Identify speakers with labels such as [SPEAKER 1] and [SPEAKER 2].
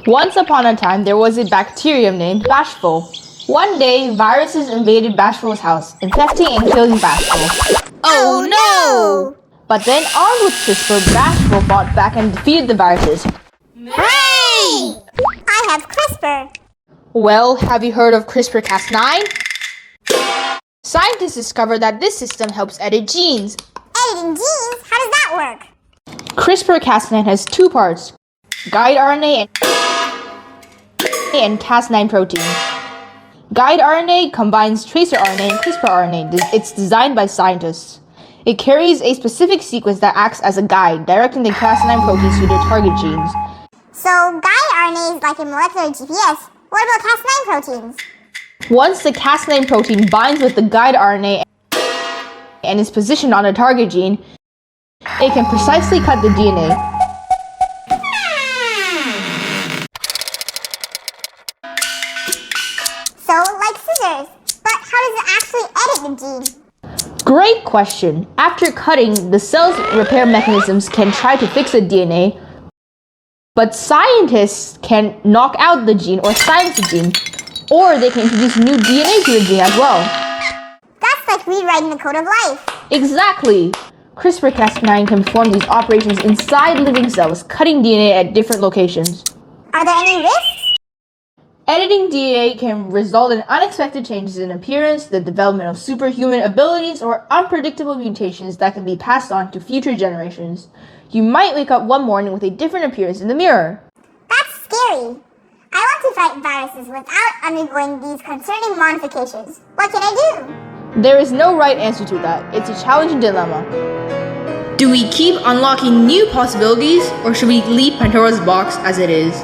[SPEAKER 1] Once upon a time, there was a bacterium named Bashful. One day, viruses invaded Bashful's house, infecting and killing Bashful.
[SPEAKER 2] Oh no!
[SPEAKER 1] But then, armed with CRISPR, Bashful fought back and defeated the viruses.
[SPEAKER 2] Hooray! I have CRISPR.
[SPEAKER 1] Well, have you heard of CRISPR Cas9? Scientists discovered that this system helps edit genes.
[SPEAKER 2] Editing genes? How does that work?
[SPEAKER 1] CRISPR Cas9 has two parts, guide RNA and Cas9 protein. Guide RNA combines tracer RNA and CRISPR RNA. It's designed by scientists. It carries a specific sequence that acts as a guide, directing the Cas9 proteins to their target genes.
[SPEAKER 2] So, guide RNA is like a molecular GPS. What about Cas9 proteins?
[SPEAKER 1] Once the Cas9 protein binds with the guide RNA and is positioned on a target gene, it can precisely cut the DNA.
[SPEAKER 2] So, like scissors. But how does it actually edit the gene?
[SPEAKER 1] Great question. After cutting, the cell's repair mechanisms can try to fix the DNA, but scientists can knock out the gene or silence the gene, or they can introduce new DNA to the gene as well.
[SPEAKER 2] That's like rewriting the code of life.
[SPEAKER 1] Exactly. CRISPR Cas9 can perform these operations inside living cells, cutting DNA at different locations.
[SPEAKER 2] Are there any risks?
[SPEAKER 1] Editing DNA can result in unexpected changes in appearance, the development of superhuman abilities, or unpredictable mutations that can be passed on to future generations. You might wake up one morning with a different appearance in the mirror.
[SPEAKER 2] That's scary. I want to fight viruses without undergoing these concerning modifications. What can I do?
[SPEAKER 1] There is no right answer to that. It's a challenging dilemma. Do we keep unlocking new possibilities, or should we leave Pandora's box as it is?